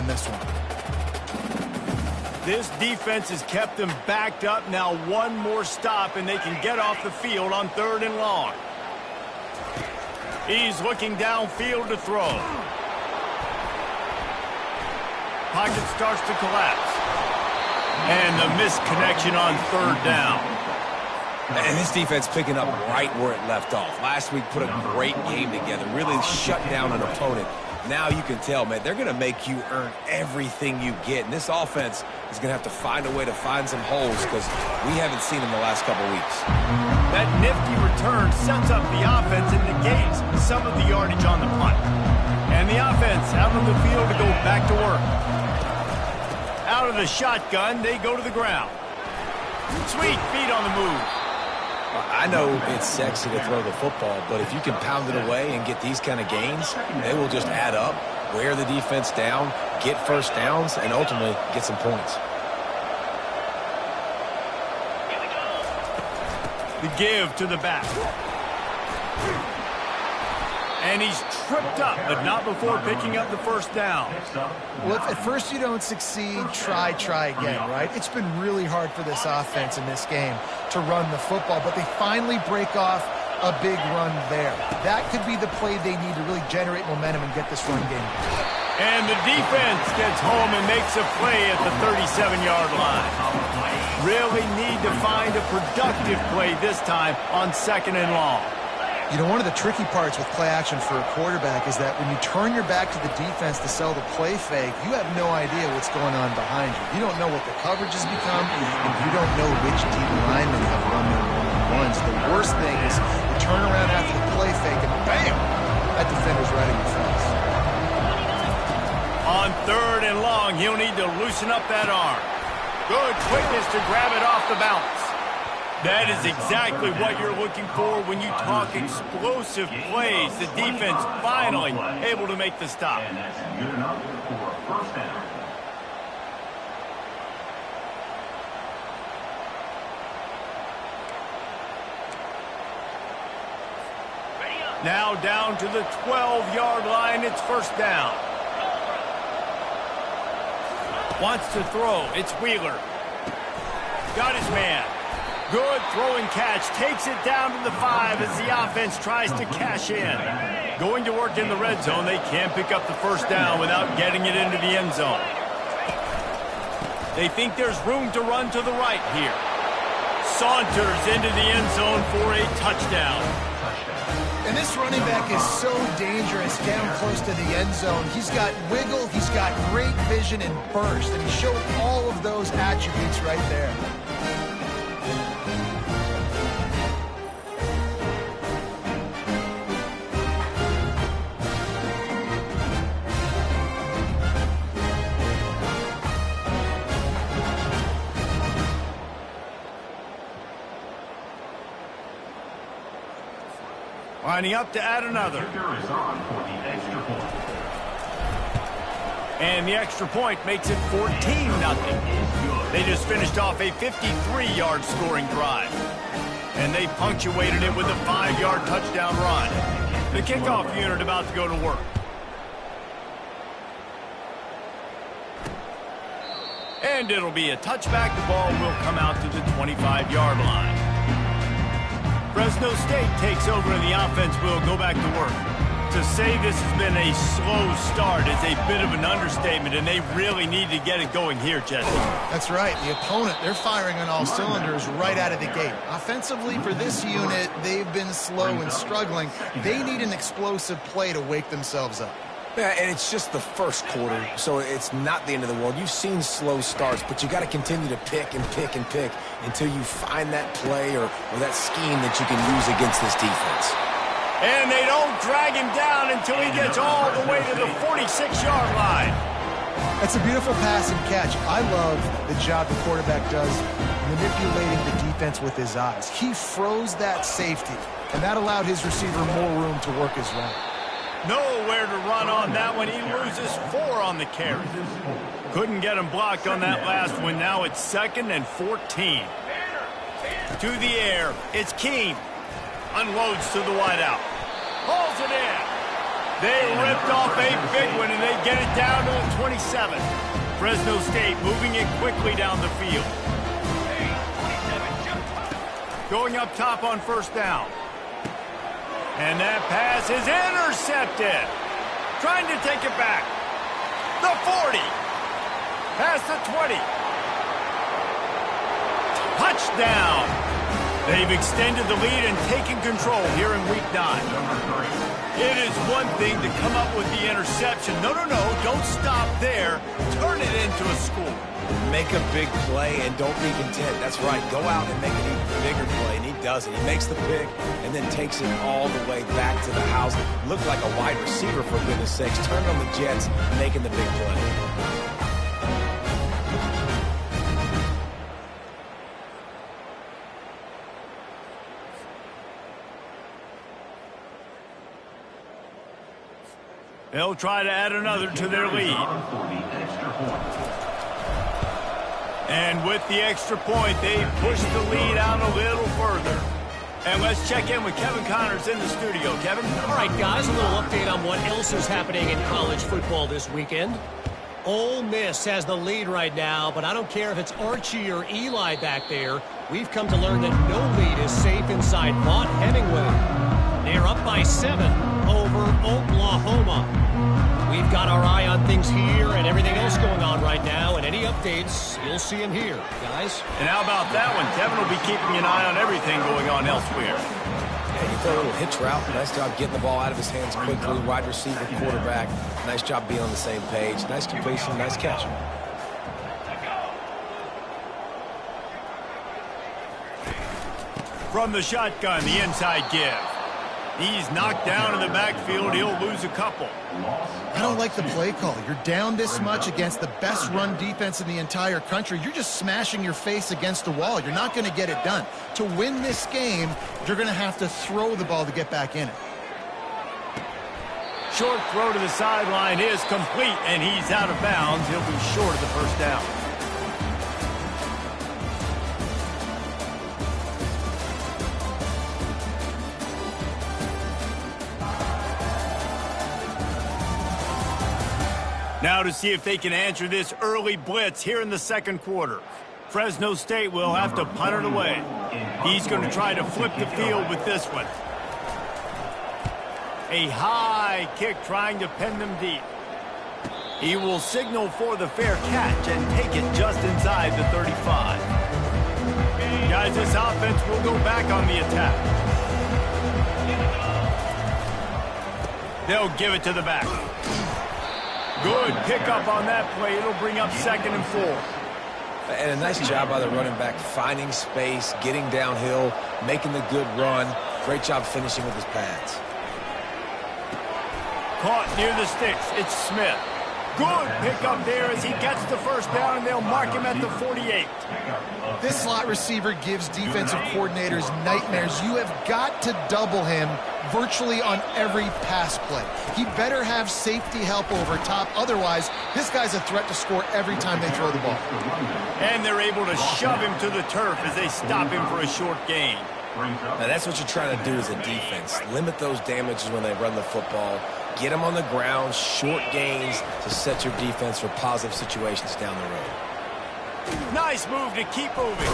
in this one. This defense has kept them backed up. Now one more stop, and they can get off the field on 3rd and long. He's looking downfield to throw. Pocket starts to collapse. And the missed connection on 3rd down. And this defense picking up right where it left off. Last week put a great game together, really shut down an opponent. Now you can tell, man, they're going to make you earn everything you get. And this offense is going to have to find a way to find some holes because we haven't seen them the last couple weeks. That nifty return sets up the offense and negates some of the yardage on the punt. And the offense out on the field to go back to work. Out of the shotgun, they go to the ground. Sweet feet on the move. I know it's sexy to throw the football, but if you can pound it away and get these kind of gains, they will just add up, wear the defense down, get first downs, and ultimately get some points. The give to the back. And he's tripped up, but not before picking up the 1st down. Well, if at first you don't succeed, try again, right? It's been really hard for this offense in this game to run the football, but they finally break off a big run there. That could be the play they need to really generate momentum and get this run game. And the defense gets home and makes a play at the 37-yard line. Really need to find a productive play this time on 2nd and long. You know, one of the tricky parts with play action for a quarterback is that when you turn your back to the defense to sell the play fake, you have no idea what's going on behind you. You don't know what the coverage has become, and you don't know which D linemen have run their one-on-ones. The worst thing is you turn around after the play fake, and bam, that defender's right in your face. On 3rd and long, he'll need to loosen up that arm. Good quickness to grab it off the bounce. That is exactly what you're looking for when you talk explosive plays. The defense finally able to make the stop. And that's good enough for a 1st down. Now down to the 12-yard line. It's 1st down. Wants to throw. It's Wheeler. Got his man. Good throwing catch. Takes it down to the 5 as the offense tries to cash in. Going to work in the red zone. They can't pick up the 1st down without getting it into the end zone. They think there's room to run to the right here. Saunters into the end zone for a touchdown. And this running back is so dangerous down close to the end zone. He's got wiggle, he's got great vision and burst, and he showed all of those attributes right there. Lining up to add another. And the extra point makes it 14-0. They just finished off a 53-yard scoring drive. And they punctuated it with a 5-yard touchdown run. The kickoff unit about to go to work. And it'll be a touchback. The ball will come out to the 25-yard line. Fresno State takes over and the offense will go back to work. To say this has been a slow start is a bit of an understatement, and they really need to get it going here, Jesse. That's right. The opponent, they're firing on all cylinders right out of the gate. Offensively, for this unit, they've been slow and struggling. They need an explosive play to wake themselves up. Yeah, and it's just the 1st quarter, so it's not the end of the world. You've seen slow starts, but you got to continue to pick and pick and pick until you find that play or that scheme that you can use against this defense. And they don't drag him down until he gets all the way to the 46-yard line. That's a beautiful pass and catch. I love the job the quarterback does manipulating the defense with his eyes. He froze that safety, and that allowed his receiver more room to work his route. Nowhere to run on that one. He loses 4 on the carry. Couldn't get him blocked on that last one. Now it's 2nd and 14. To the air. It's Keene. Unloads to the wideout. Hauls it in. They ripped off a big one, and they get it down to the 27. Fresno State moving it quickly down the field. Going up top on first down. And that pass is intercepted. Trying to take it back. The 40. Past the 20. Touchdown. They've extended the lead and taken control here in week 9. It is one thing to come up with the interception. No, don't stop there. Turn it into a score. Make a big play and don't be content. That's right. Go out and make an even bigger play, and he does it. He makes the pick and then takes it all the way back to the house. Looked like a wide receiver, for goodness sakes. Turned on the Jets, making the big play. They'll try to add another to their lead. And with the extra point, they push the lead out a little further. And let's check in with Kevin Connors in the studio. Kevin? All right, guys, a little update on what else is happening in college football this weekend. Ole Miss has the lead right now, but I don't care if it's Archie or Eli back there. We've come to learn that no lead is safe inside Vaught Hemingway. They're up by 7 over Oklahoma. We've got our eye on things here and everything else going on right now, and any updates, you'll see them here, guys. And how about that one? Kevin will be keeping an eye on everything going on elsewhere. Yeah, you throw a little hitch route. Nice job getting the ball out of his hands quickly. Wide receiver, quarterback. Nice job being on the same page. Nice completion, nice catch. From the shotgun, the inside give. He's knocked down in the backfield. He'll lose a couple. I don't like the play call. You're down this much against the best run defense in the entire country. You're just smashing your face against the wall. You're not going to get it done. To win this game, you're going to have to throw the ball to get back in it. Short throw to the sideline is complete, and he's out of bounds. He'll be short of the first down. Now to see if they can answer this early blitz here in the second quarter. Fresno State will have to punt it away. He's going to try to flip the field with this one. A high kick trying to pin them deep. He will signal for the fair catch and take it just inside the 35. Guys, this offense will go back on the attack. They'll give it to the back. Good pickup on that play. It'll bring up 2nd and 4. And a nice job by the running back, finding space, getting downhill, making the good run. Great job finishing with his pads. Caught near the sticks. It's Smith. Good pickup there as he gets the first down, and they'll mark him at the 48. This slot receiver gives defensive coordinators nightmares. You have got to double him virtually on every pass play. He better have safety help over top. Otherwise, this guy's a threat to score every time they throw the ball. And they're able to shove him to the turf as they stop him for a short gain. Now, that's what you're trying to do as a defense. Limit those damages when they run the football. Get them on the ground, short gains to set your defense for positive situations down the road. Nice move to keep moving.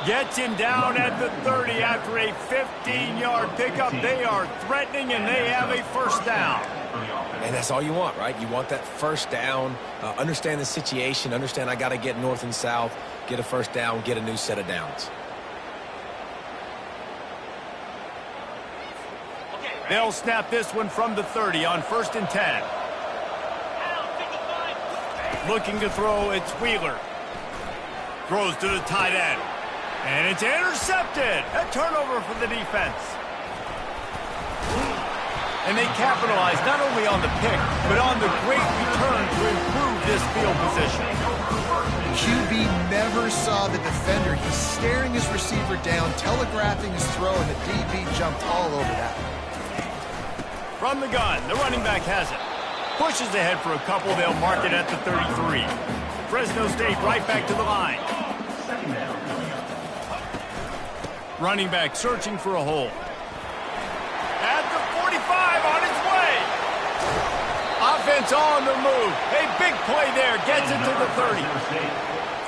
Gets him down at the 30 after a 15-yard pickup. They are threatening, and they have a first down. And that's all you want, right? You want that first down, understand the situation, understand I got to get north and south, get a first down, get a new set of downs. They'll snap this one from the 30 on 1st and 10. Looking to throw, it's Wheeler. Throws to the tight end. And it's intercepted. A turnover for the defense. And they capitalize not only on the pick, but on the great return to improve this field position. QB never saw the defender. He's staring his receiver down, telegraphing his throw, and the DB jumped all over that. From the gun, the running back has it. Pushes ahead for a couple. They'll mark it at the 33. Fresno State right back to the line. Running back searching for a hole. At the 45. drive on its way. Offense on the move. A big play there. Gets it to the 30.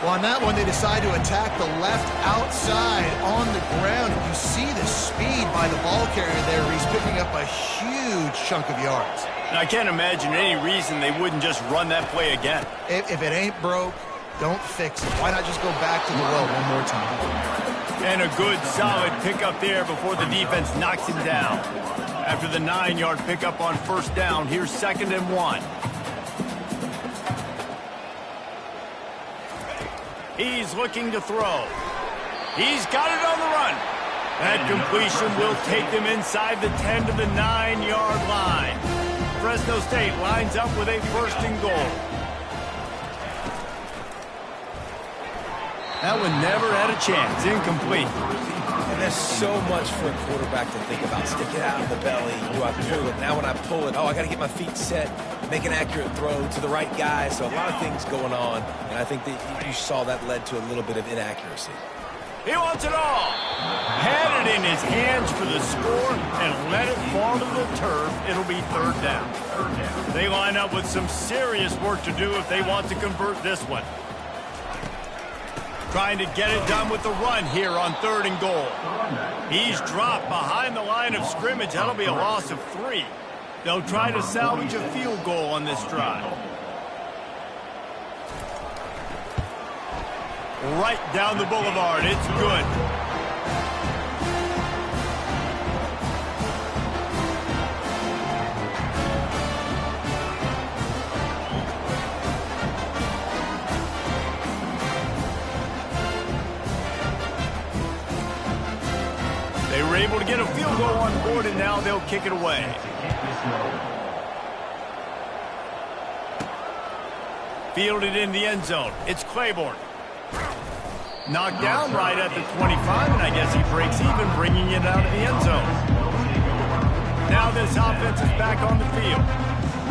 Well, on that one, they decide to attack the left outside on the ground. And you see the speed by the ball carrier there. He's picking up a huge chunk of yards. And I can't imagine any reason they wouldn't just run that play again. If it ain't broke, don't fix it. Why not just go back to the well one more time? And a good, solid pickup there before the defense knocks him down. After the 9-yard pickup on first down, here's 2nd and 1. He's looking to throw. He's got it on the run. That completion will take them inside the 10 to the 9-yard line. Fresno State lines up with a 1st and goal. That one never had a chance. Incomplete. And there's so much for a quarterback to think about. Stick it out of the belly. Do I pull it? Now when I pull it, I got to get my feet set, make an accurate throw to the right guy. So a lot of things going on. And I think that you saw that led to a little bit of inaccuracy. He wants it all. Had it in his hands for the score and let it fall to the turf. It'll be 3rd down. They line up with some serious work to do if they want to convert this one. Trying to get it done with the run here on 3rd and goal. He's dropped behind the line of scrimmage. That'll be a loss of 3. They'll try to salvage a field goal on this drive. Right down the boulevard. It's good. They were able to get a field goal on board, and now they'll kick it away. Fielded in the end zone. It's Claiborne. Knocked down right at the 25, and I guess he breaks even, bringing it out of the end zone. Now this offense is back on the field.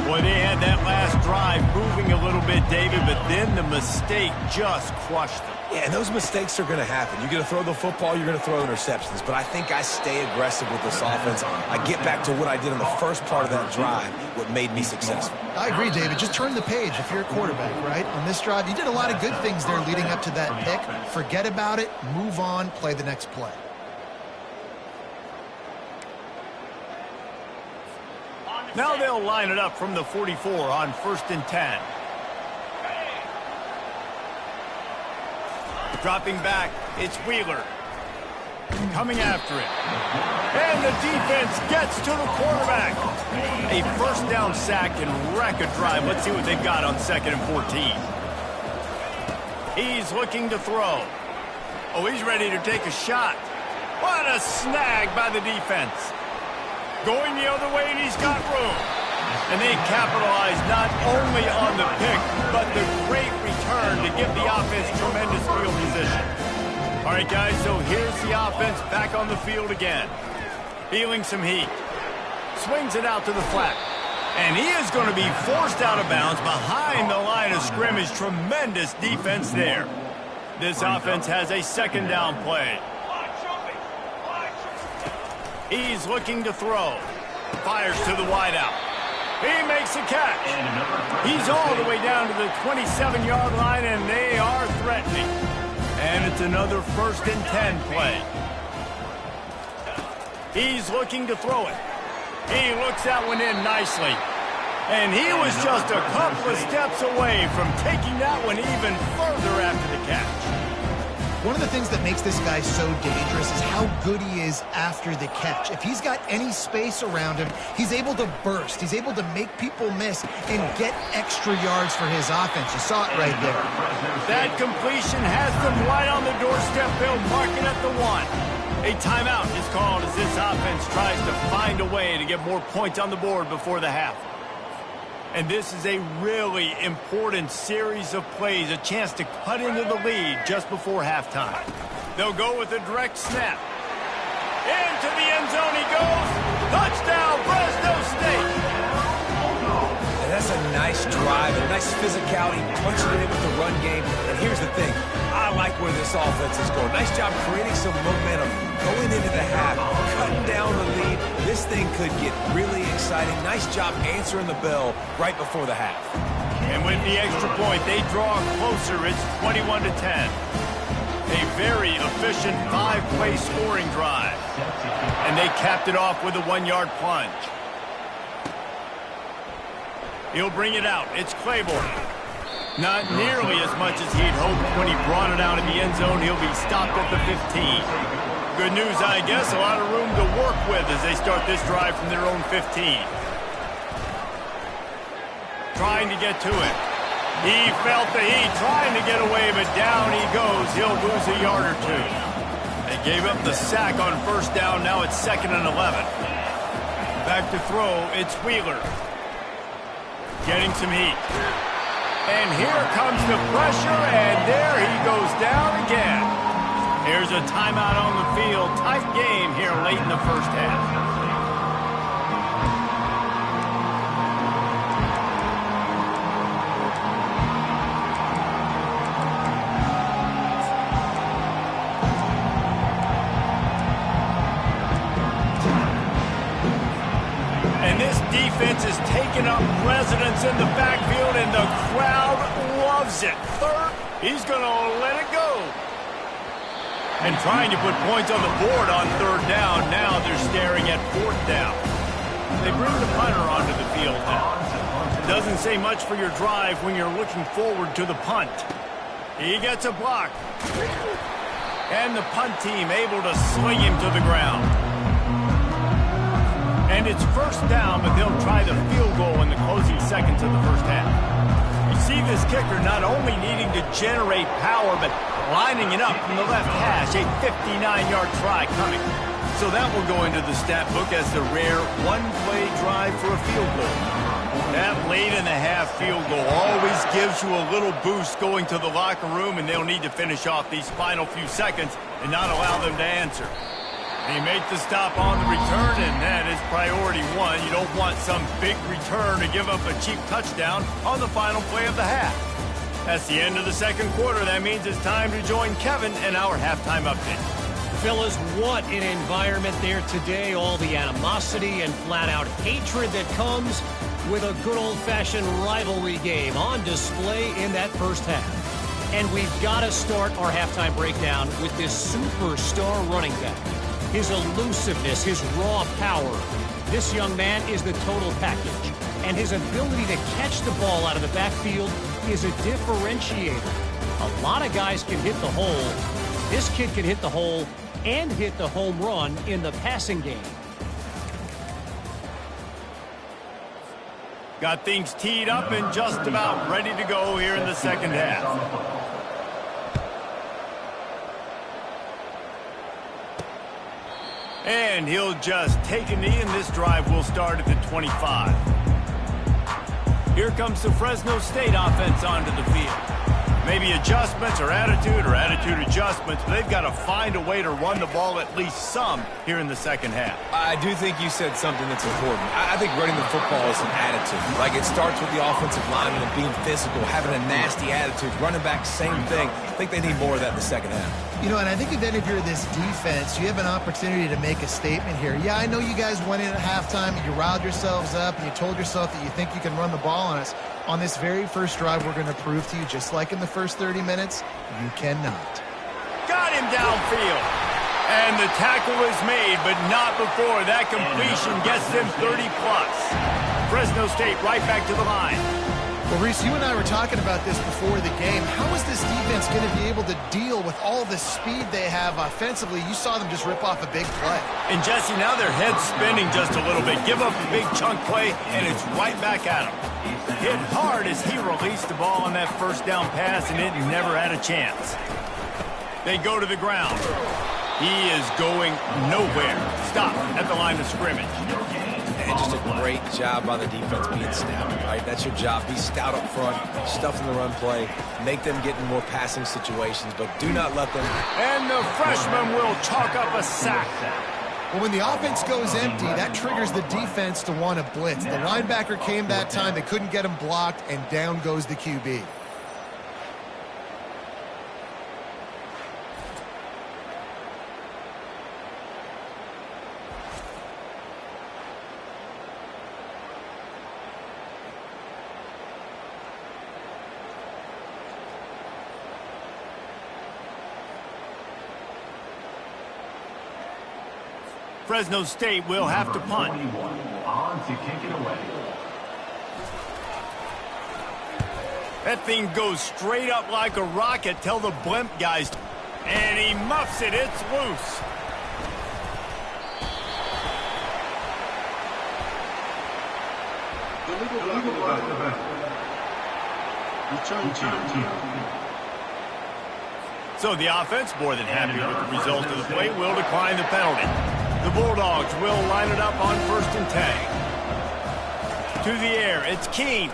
Boy, they had that last drive moving a little bit, David, but then the mistake just crushed them. Yeah, and those mistakes are going to happen. You're going to throw the football, you're going to throw interceptions. But I think I stay aggressive with this offense. I get back to what I did in the first part of that drive, what made me successful. I agree, David. Just turn the page if you're a quarterback, right? On this drive, you did a lot of good things there leading up to that pick. Forget about it, move on, play the next play. Now they'll line it up from the 44 on 1st and 10. Dropping back, it's Wheeler. Coming after it. And the defense gets to the quarterback. A 1st down sack and wreck a drive. Let's see what they've got on 2nd and 14. He's looking to throw. Oh, he's ready to take a shot. What a snag by the defense. Going the other way, and he's got room. And they capitalize not only on the pick, but the great return to give the offense tremendous field position. All right, guys, so here's the offense back on the field again. Feeling some heat. Swings it out to the flat. And he is going to be forced out of bounds behind the line of scrimmage. Tremendous defense there. This offense has a 2nd down play. He's looking to throw. Fires to the wideout. He makes a catch. He's all the way down to the 27-yard line, and they are threatening. And it's another 1st and 10 play. He's looking to throw it. He looks that one in nicely. And he was just a couple of steps away from taking that one even further after the catch. One of the things that makes this guy so dangerous is how good he is after the catch. If he's got any space around him, he's able to burst. He's able to make people miss and get extra yards for his offense. You saw it right there. That completion has them right on the doorstep. They'll mark it at the 1. A timeout is called as this offense tries to find a way to get more points on the board before the half. And this is a really important series of plays, a chance to cut into the lead just before halftime. They'll go with a direct snap. Into the end zone he goes. Touchdown, Fresno State. And that's a nice drive, a nice physicality, punching it in with the run game. And here's the thing. I like where this offense is going. Nice job creating some momentum, going into the half, cutting down the lead, This thing could get really exciting. Nice job answering the bell right before the half. And with the extra point, they draw closer. It's 21-10. A very efficient 5-play scoring drive. And they capped it off with a 1-yard plunge. He'll bring it out. It's Claiborne. Not nearly as much as he'd hoped when he brought it out in the end zone. He'll be stopped at the 15. Good news, I guess. A lot of room to work with as they start this drive from their own 15. Trying to get to it. He felt the heat, trying to get away, but down he goes. He'll lose a yard or two. They gave up the sack on first down. Now it's 2nd and 11. Back to throw. It's Wheeler. Getting some heat. And here comes the pressure, and there he goes down again. Here's a timeout on the field. Tight game here late in the first half. Defense is taking up residence in the backfield, and the crowd loves it. Third, he's going to let it go. And trying to put points on the board on 3rd down. Now they're staring at 4th down. They bring the punter onto the field now. Doesn't say much for your drive when you're looking forward to the punt. He gets a block. And the punt team able to sling him to the ground. And it's 1st down, but they'll try the field goal in the closing seconds of the first half. You see this kicker not only needing to generate power, but lining it up from the left hash, a 59-yard try coming. So that will go into the stat book as the rare one-play drive for a field goal. That late in the half field goal always gives you a little boost going to the locker room, and they'll need to finish off these final few seconds and not allow them to answer. They make the stop on the return, and that is priority 1. You don't want some big return to give up a cheap touchdown on the final play of the half. That's the end of the 2nd quarter. That means it's time to join Kevin in our halftime update. Fellas, what an environment there today. All the animosity and flat-out hatred that comes with a good old-fashioned rivalry game on display in that first half. And we've got to start our halftime breakdown with this superstar running back. His elusiveness, his raw power. This young man is the total package. And his ability to catch the ball out of the backfield is a differentiator. A lot of guys can hit the hole. This kid can hit the hole and hit the home run in the passing game. Got things teed up and just about ready to go here in the second half. And he'll just take a knee, and this drive will start at the 25. Here comes the Fresno State offense onto the field. Maybe adjustments or attitude adjustments, but they've got to find a way to run the ball at least some here in the second half. I do think you said something that's important. I think running the football is an attitude. Like, it starts with the offensive lineman and being physical, having a nasty attitude. Running back, same thing. I think they need more of that in the second half. You know, and I think then if you're this defense, you have an opportunity to make a statement here. Yeah, I know you guys went in at halftime and you riled yourselves up and you told yourself that you think you can run the ball on us. On this very first drive, we're going to prove to you, just like in the first 30 minutes, you cannot. Got him downfield. And the tackle is made, but not before that completion gets them 30-plus. Fresno State right back to the line. Well, Reese, you and I were talking about this before the game. How is this defense going to be able to deal with all the speed they have offensively? You saw them just rip off a big play. And, Jesse, now their head's spinning just a little bit. Give up a big chunk play, and it's right back at them. Hit hard as he released the ball on that first down pass, and it never had a chance. They go to the ground. He is going nowhere. Stop at the line of scrimmage. And just a great job by the defense being stout, right? That's your job. Be stout up front, stuff in the run play, make them get in more passing situations, but do not let them. And the freshman will chalk up a sack. Well, when the offense goes empty, that triggers the defense to want to blitz. The linebacker came that time. They couldn't get him blocked, and down goes the QB. Fresno State will have to punt. 21 on to kick it away. That thing goes straight up like a rocket. Tell the blimp guys. And he muffs it. It's loose. So the offense, more than happy with the result of the play, will decline the penalty. The Bulldogs will line it up on 1st and 10. To the air, it's Keene.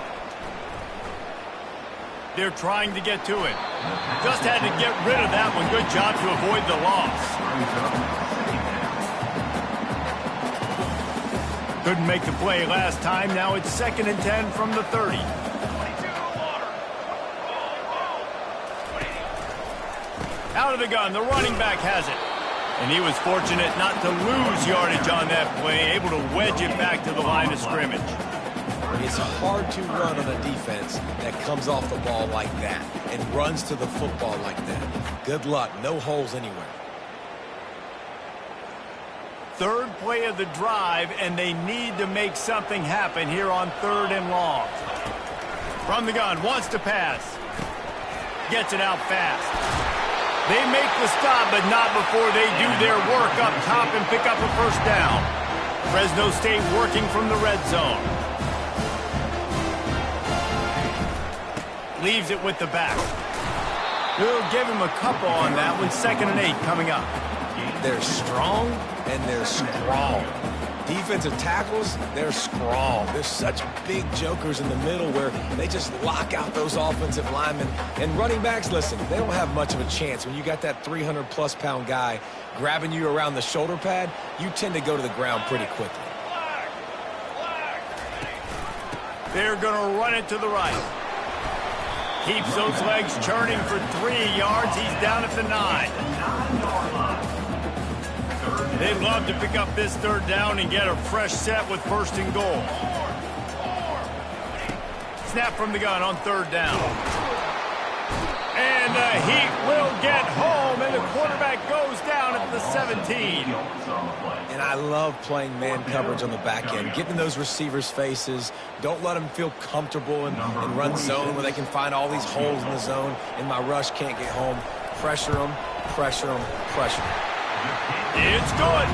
They're trying to get to it. Just had to get rid of that one. Good job to avoid the loss. Couldn't make the play last time. Now it's 2nd and 10 from the 30. Out of the gun, the running back has it. And he was fortunate not to lose yardage on that play, able to wedge it back to the line of scrimmage. It's hard to run on a defense that comes off the ball like that and runs to the football like that. Good luck. No holes anywhere. 3rd play of the drive, and they need to make something happen here on 3rd and long. From the gun, wants to pass. Gets it out fast. They make the stop, but not before they do their work up top and pick up a 1st down. Fresno State working from the red zone. Leaves it with the back. We'll give him a couple on that one. 2nd and 8 coming up. They're strong and they're strong. Defensive tackles, they're strong. There's such big jokers in the middle where they just lock out those offensive linemen. And running backs, listen, they don't have much of a chance. When you got that 300-plus pound guy grabbing you around the shoulder pad, you tend to go to the ground pretty quickly. They're going to run it to the right. Keeps those legs churning for 3 yards. He's down at the 9. They'd love to pick up this 3rd down and get a fresh set with 1st and goal. Snap from the gun on 3rd down. And the Heat will get home, and the quarterback goes down at the 17. And I love playing man coverage on the back end, getting those receivers' faces. Don't let them feel comfortable in run zone where they can find all these holes in the zone, and my rush can't get home. Pressure them, pressure them, pressure them. It's good.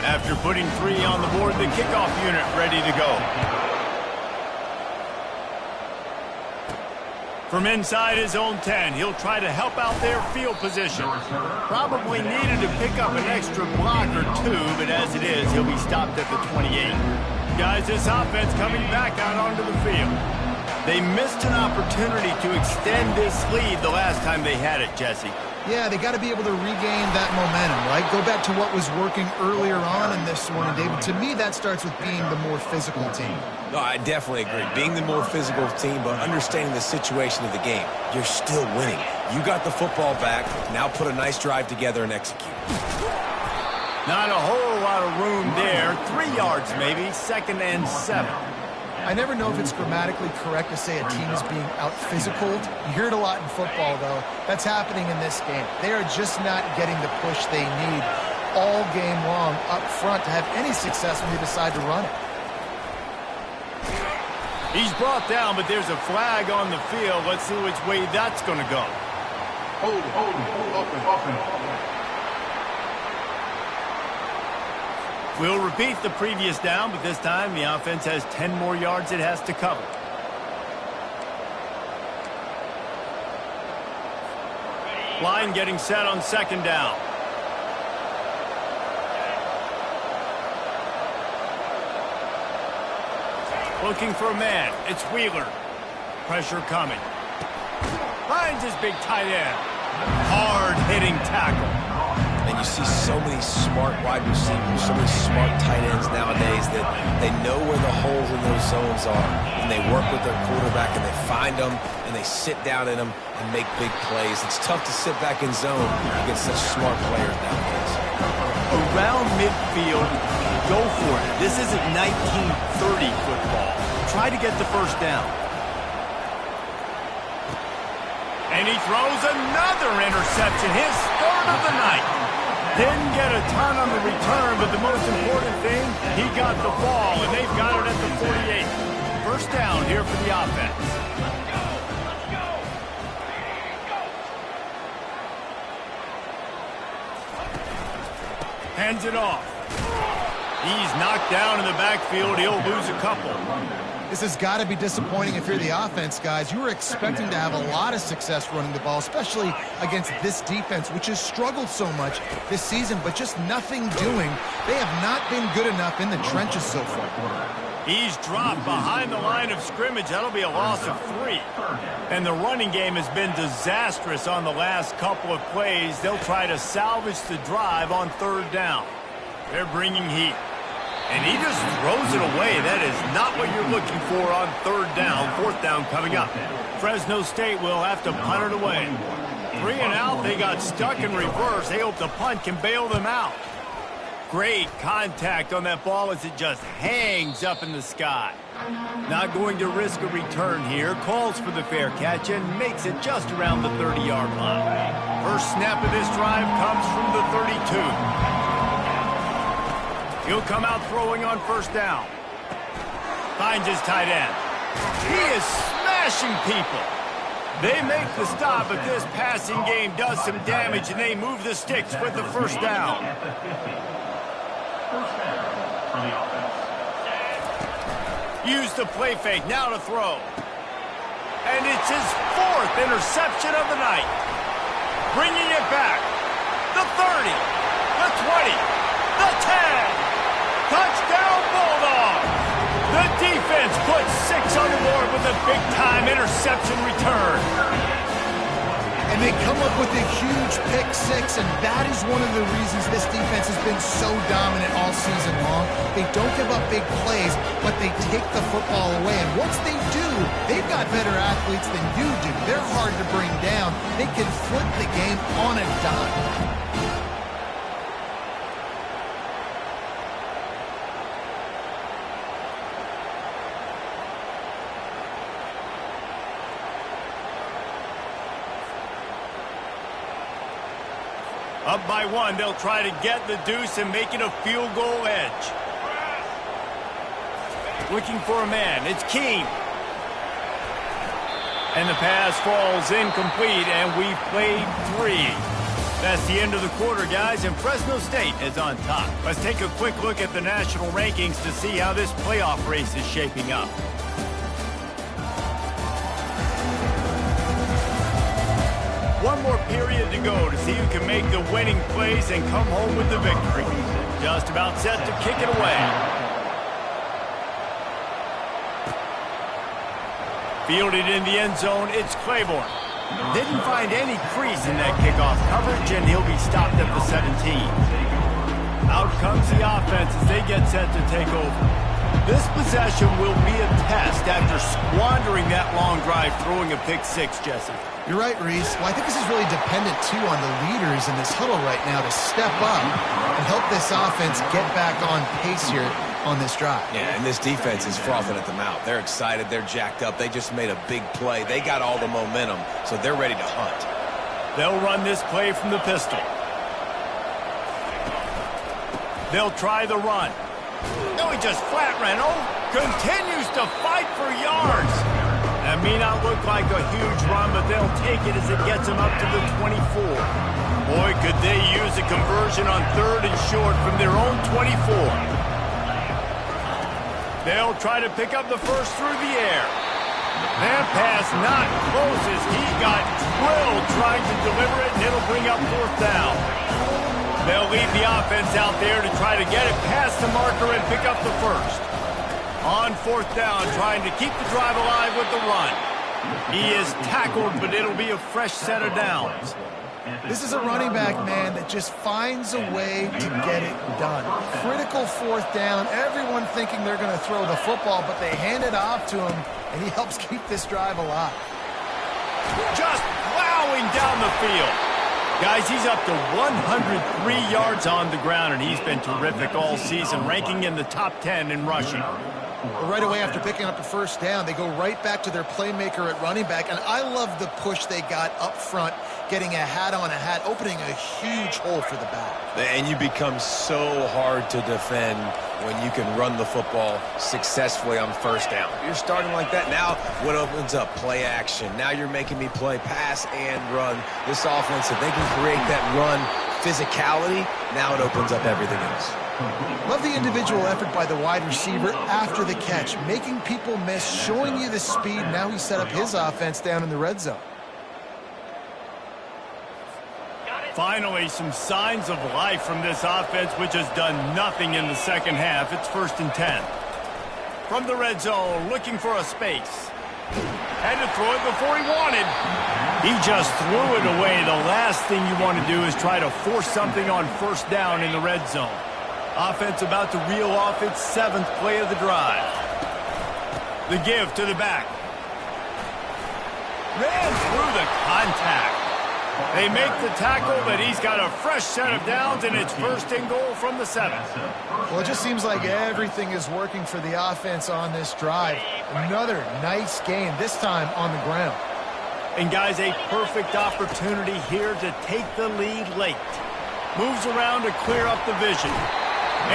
After putting 3 on the board, the kickoff unit ready to go. From inside his own 10, he'll try to help out their field position. Probably needed to pick up an extra block or 2, but as it is, he'll be stopped at the 28. Guys, this offense coming back out onto the field. They missed an opportunity to extend this lead the last time they had it, Jesse. Yeah, they got to be able to regain that momentum, right? Go back to what was working earlier on in this one, and David, to me, that starts with being the more physical team. No, I definitely agree. Being the more physical team, but understanding the situation of the game. You're still winning. You got the football back. Now put a nice drive together and execute. Not a whole lot of room there. 3 yards maybe, 2nd and 7. I never know if it's grammatically correct to say a team is being out-physicaled. You hear it a lot in football, though. That's happening in this game. They are just not getting the push they need all game long up front to have any success when they decide to run it. He's brought down, but there's a flag on the field. Let's see which way that's going to go. Hold it. We'll repeat the previous down, but this time the offense has 10 more yards it has to cover. Line getting set on 2nd down. Looking for a man. It's Wheeler. Pressure coming. Finds his big tight end. Hard-hitting tackle. And you see so many smart wide receivers, so many smart tight ends nowadays that they know where the holes in those zones are, and they work with their quarterback, and they find them, and they sit down in them and make big plays. It's tough to sit back in zone against such smart players nowadays. Around midfield, go for it. This isn't 1930 football. Try to get the first down. And he throws another interception, his third of the night. Didn't get a ton on the return, but the most important thing, he got the ball, and they've got it at the 48. First down here for the offense. Hands it off. He's knocked down in the backfield. He'll lose a couple. This has got to be disappointing if you're the offense, guys. You were expecting to have a lot of success running the ball, especially against this defense, which has struggled so much this season, but just nothing doing. They have not been good enough in the trenches so far. He's dropped behind the line of scrimmage. That'll be a loss of 3. And the running game has been disastrous on the last couple of plays. They'll try to salvage the drive on third down. They're bringing heat. And he just throws it away. That is not what you're looking for on third down. Fourth down coming up. Fresno State will have to punt it away. 3 and out. They got stuck in reverse. They hope the punt can bail them out. Great contact on that ball as it just hangs up in the sky. Not going to risk a return here. Calls for the fair catch and makes it just around the 30-yard line. First snap of this drive comes from the 32. He'll come out throwing on first down. Finds his tight end. He is smashing people. They make the stop, but this passing game does some damage, and they move the sticks with the first down. Use the play fake, now to throw. And it's his 4th interception of the night. Bringing it back. The 30, the 20, the 10. Touchdown, Bulldogs! The defense puts 6 on the board with a big-time interception return. And they come up with a huge pick 6, and that is one of the reasons this defense has been so dominant all season long. They don't give up big plays, but they take the football away. And once they do, they've got better athletes than you do. They're hard to bring down. They can flip the game on a dime. Up by 1, they'll try to get the deuce and make it a field goal edge. Looking for a man, it's Keene. And the pass falls incomplete, and we've played 3. That's the end of the quarter, guys, and Fresno State is on top. Let's take a quick look at the national rankings to see how this playoff race is shaping up. One more period to go to see who can make the winning plays and come home with the victory. Just about set to kick it away. Fielded in the end zone, it's Claiborne. Didn't find any crease in that kickoff coverage, and he'll be stopped at the 17. Out comes the offense as they get set to take over. This possession will be a test after squandering that long drive throwing a pick 6, Jesse. You're right, Reese. Well, I think this is really dependent, too, on the leaders in this huddle right now to step up and help this offense get back on pace here on this drive. Yeah, and this defense is frothing at the mouth. They're excited. They're jacked up. They just made a big play. They got all the momentum, so they're ready to hunt. They'll run this play from the pistol. They'll try the run. No, he just flat ran. Oh, continues to fight for yards. That may not look like a huge run, but they'll take it as it gets them up to the 24. Boy, could they use a conversion on 3rd and short from their own 24. They'll try to pick up the first through the air. That pass not close as he got drilled trying to deliver it, and it'll bring up 4th down. They'll leave the offense out there to try to get it past the marker and pick up the first. On 4th down, trying to keep the drive alive with the run. He is tackled, but it'll be a fresh set of downs. This is a running back, man, that just finds a way to get it done. Critical fourth down. Everyone thinking they're going to throw the football, but they hand it off to him, and he helps keep this drive alive. Just plowing down the field. Guys, he's up to 103 yards on the ground, and he's been terrific all season, ranking in the top 10 in rushing. Right away after picking up the first down, they go right back to their playmaker at running back, and I love the push they got up front, getting a hat on a hat, opening a huge hole for the back. And you become so hard to defend when you can run the football successfully on first down. You're starting like that. Now what opens up? Play action. Now you're making me play pass and run. This offense, if they can create that run physicality, now it opens up everything else. Love the individual effort by the wide receiver after the catch, making people miss, showing you the speed. Now he set up his offense down in the red zone. Finally, some signs of life from this offense, which has done nothing in the second half. It's 1st and 10. From the red zone, looking for a space. Had to throw it before he wanted. He just threw it away. The last thing you want to do is try to force something on first down in the red zone. Offense about to reel off its 7th play of the drive. The give to the back. Ran through the contact. They make the tackle, but he's got a fresh set of downs, and it's 1st and goal from the 7. Well, it just seems like everything is working for the offense on this drive. Another nice game, this time on the ground. And, guys, a perfect opportunity here to take the lead late. Moves around to clear up the vision.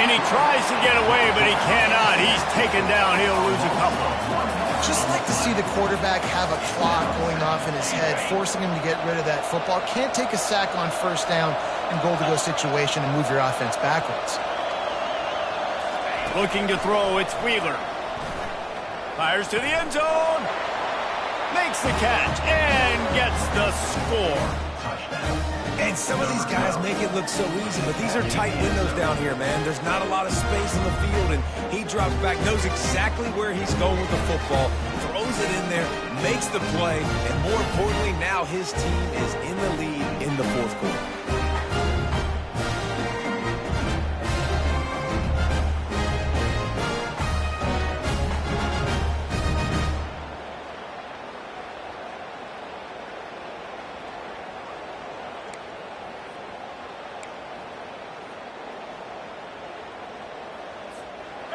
And he tries to get away, but he cannot. He's taken down. He'll lose a couple. Just like to see the quarterback have a clock going off in his head, forcing him to get rid of that football. Can't take a sack on first down in goal-to-go situation and move your offense backwards. Looking to throw, it's Wheeler. Fires to the end zone. Makes the catch and gets the score. And some of these guys make it look so easy, but these are tight windows down here, man. There's not a lot of space in the field, and he drops back, knows exactly where he's going with the football, throws it in there, makes the play, and more importantly, now his team is in the lead in the 4th quarter.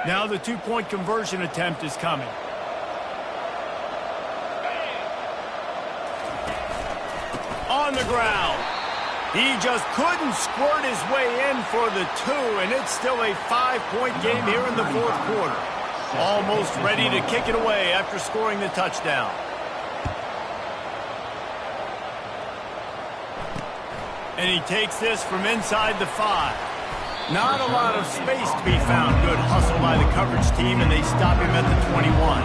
Now the 2-point conversion attempt is coming. On the ground. He just couldn't squirt his way in for the 2, and it's still a 5-point game here in the 4th quarter. Almost ready to kick it away after scoring the touchdown. And he takes this from inside the 5. Not a lot of space to be found. Good hustle by the coverage team, and they stop him at the 21.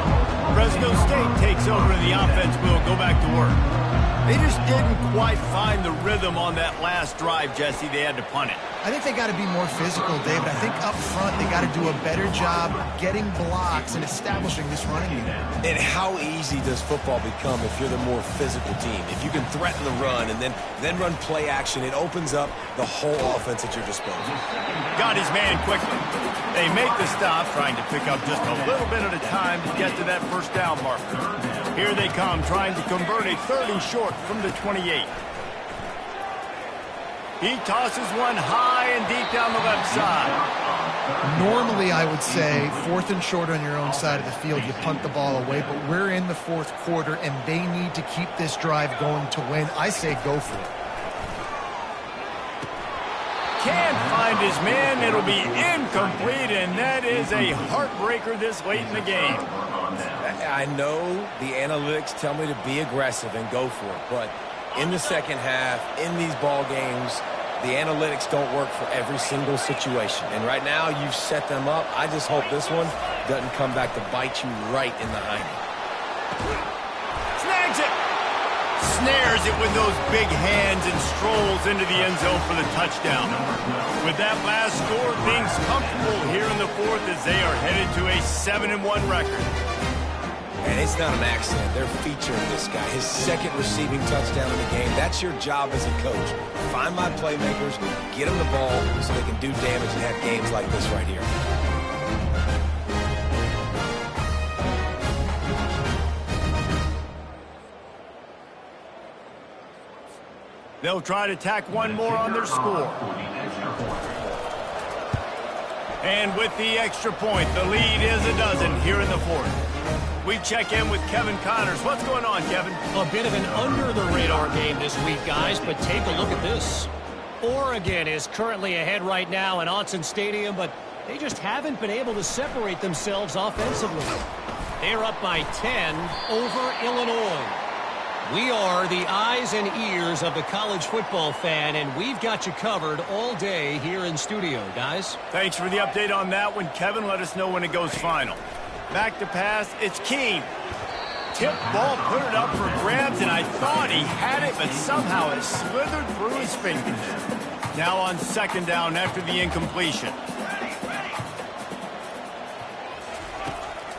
Fresno State takes over, and the offense will go back to work. They just didn't quite find the rhythm on that last drive, Jesse. They had to punt it. I think they got to be more physical, David. I think up front they got to do a better job getting blocks and establishing this running game. And how easy does football become if you're the more physical team? If you can threaten the run and then run play action, it opens up the whole offense at your disposal. Got his man quickly. They make the stop, trying to pick up just a little bit at a time to get to that first down marker. Here they come, trying to convert a 3rd and short from the 28. He tosses one high and deep down the left side. Normally, I would say 4th and short on your own side of the field, you punt the ball away, but we're in the 4th quarter, and they need to keep this drive going to win. I say go for it. Can't find his man. It'll be incomplete, and that is a heartbreaker this late in the game. I know the analytics tell me to be aggressive and go for it, but in the second half, in these ball games, the analytics don't work for every single situation. And right now, you've set them up. I just hope this one doesn't come back to bite you right in the hiney. Snags it. Snares it with those big hands and strolls into the end zone for the touchdown. With that last score, things comfortable here in the 4th as they are headed to a 7-1 record. And it's not an accident. They're featuring this guy. His second receiving touchdown in the game. That's your job as a coach. Find my playmakers, get them the ball so they can do damage and have games like this right here. They'll try to tack one more on their score. And with the extra point, the lead is a dozen here in the fourth. We check in with Kevin Connors. What's going on, Kevin? A bit of an under-the-radar game this week, guys, but take a look at this. Oregon is currently ahead right now in Autzen Stadium, but they just haven't been able to separate themselves offensively. They're up by 10 over Illinois. We are the eyes and ears of the college football fan, and we've got you covered all day here in studio, guys. Thanks for the update on that one, Kevin. Let us know when it goes final. Back to pass, it's Keene. Tip ball, put it up for grabs, and I thought he had it, but somehow it slithered through his fingers. Now on second down after the incompletion.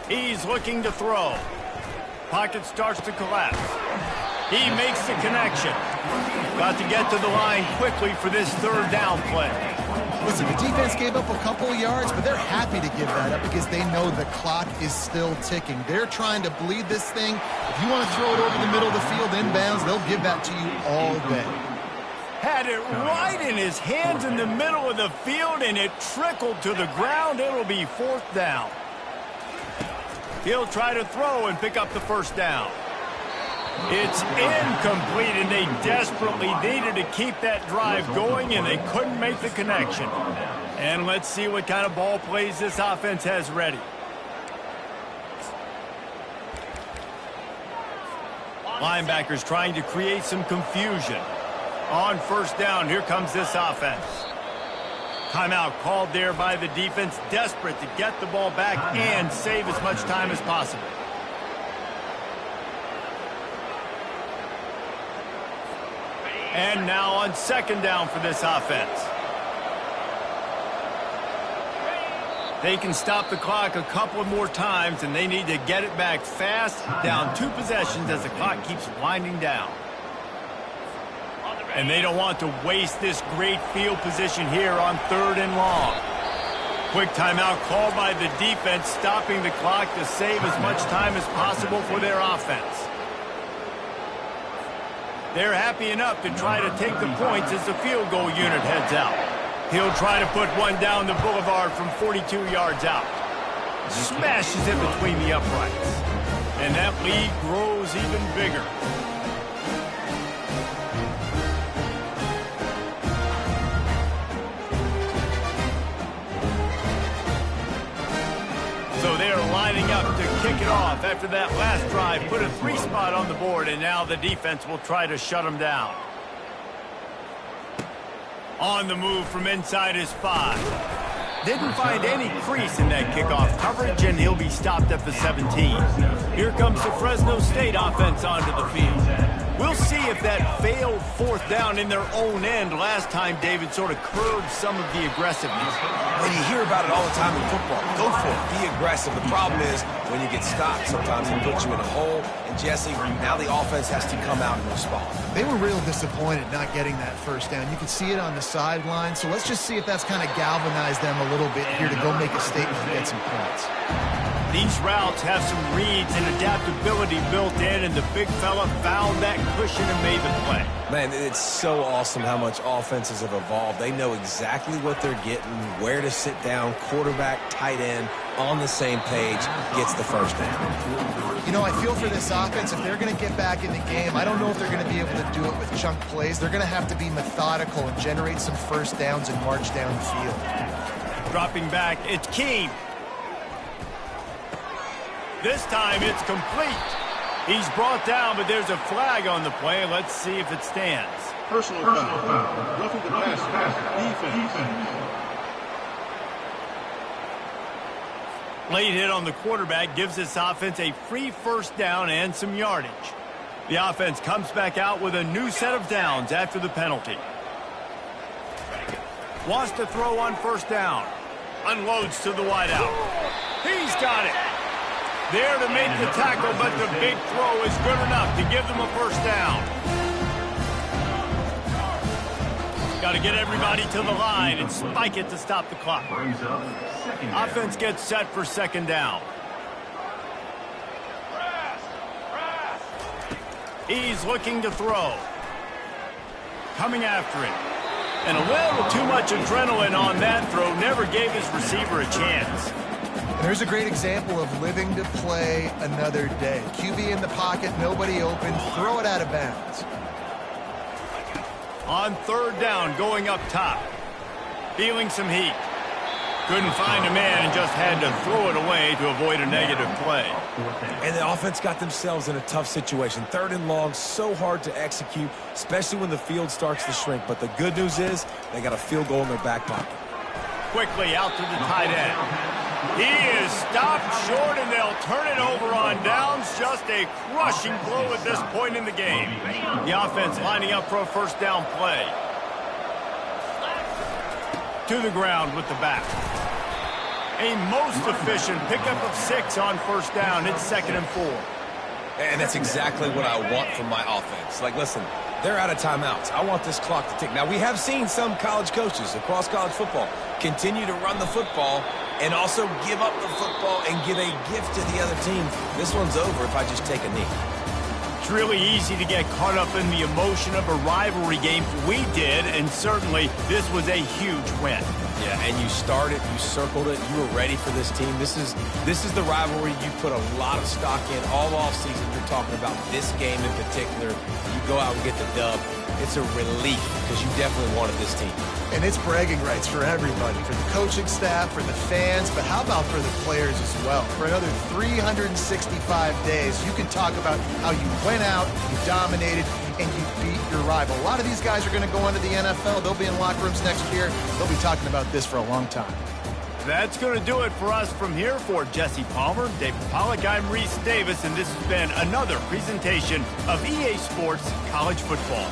He's looking to throw. Pocket starts to collapse. He makes the connection. Got to get to the line quickly for this third down play. Listen, the defense gave up a couple of yards, but they're happy to give that up because they know the clock is still ticking. They're trying to bleed this thing. If you want to throw it over the middle of the field inbounds, they'll give that to you all day. Had it right in his hands in the middle of the field, and it trickled to the ground. It'll be fourth down. He'll try to throw and pick up the first down. It's incomplete, and they desperately needed to keep that drive going, and they couldn't make the connection. And let's see what kind of ball plays this offense has ready. Linebackers trying to create some confusion. On first down, here comes this offense. Timeout called there by the defense, desperate to get the ball back and save as much time as possible. And now on second down for this offense. They can stop the clock a couple more times, and they need to get it back fast, down 2 possessions as the clock keeps winding down. And they don't want to waste this great field position here on third and long. Quick timeout called by the defense, stopping the clock to save as much time as possible for their offense. They're happy enough to try to take the points as the field goal unit heads out. He'll try to put one down the boulevard from 42 yards out. Smashes it between the uprights. And that lead grows even bigger. So they're lining up to kick it off after that last drive. Put a 3 spot on the board, and now the defense will try to shut them down. On the move from inside his 5. Didn't find any crease in that kickoff coverage, and he'll be stopped at the 17. Here comes the Fresno State offense onto the field. We'll see if that failed fourth down in their own end last time, David, sort of curbed some of the aggressiveness. Well, you hear about it all the time in football. Go for it. Be aggressive. The problem is when you get stopped, sometimes it puts you in a hole. And, Jesse, now the offense has to come out and respond. They were real disappointed not getting that first down. You could see it on the sideline. So let's just see if that's kind of galvanized them a little bit here to go make a statement and get some points. These routes have some reads and adaptability built in, and the big fella found that cushion and made the play. Man, it's so awesome how much offenses have evolved. They know exactly what they're getting, where to sit down, quarterback, tight end, on the same page, gets the first down. You know, I feel for this offense, if they're going to get back in the game, I don't know if they're going to be able to do it with chunk plays. They're going to have to be methodical and generate some first downs and march down the field. Dropping back, it's Keene. This time it's complete. He's brought down, but there's a flag on the play. Let's see if it stands. Personal foul. Roughing the pass. Defense. Late hit on the quarterback gives this offense a free first down and some yardage. The offense comes back out with a new set of downs after the penalty. Wants to throw on first down. Unloads to the wideout. He's got it. There to make the tackle, but the big throw is good enough to give them a first down. Got to get everybody to the line and spike it to stop the clock. Offense gets set for second down. He's looking to throw. Coming after it. And a little too much adrenaline on that throw. Never gave his receiver a chance. And there's a great example of living to play another day. QB in the pocket, nobody open, throw it out of bounds. On third down, going up top. Feeling some heat. Couldn't find a man and just had to throw it away to avoid a negative play. And the offense got themselves in a tough situation. Third and long, so hard to execute, especially when the field starts to shrink. But the good news is they got a field goal in their back pocket. Quickly out to the tight end. He is stopped short, and they'll turn it over on downs. Just a crushing blow at this point in the game. The offense lining up for a first down play. To the ground with the back. A most efficient pickup of 6 on first down. It's 2nd and 4. And that's exactly what I want from my offense. Like, listen, they're out of timeouts. I want this clock to tick. Now, we have seen some college coaches across college football continue to run the football and also give up the football and give a gift to the other team. This one's over if I just take a knee. It's really easy to get caught up in the emotion of a rivalry game. We did, and certainly this was a huge win. Yeah, and you started, you circled it, you were ready for this team. This is the rivalry you put a lot of stock in all offseason. You're talking about this game in particular. You go out and get the dub. It's a relief because you definitely wanted this team. And it's bragging rights for everybody, for the coaching staff, for the fans, but how about for the players as well? For another 365 days, you can talk about how you went out, you dominated, and you beat your rival. A lot of these guys are going to go into the NFL. They'll be in locker rooms next year. They'll be talking about this for a long time. That's going to do it for us from here. For Jesse Palmer, David Pollack, I'm Reese Davis, and this has been another presentation of EA Sports College Football.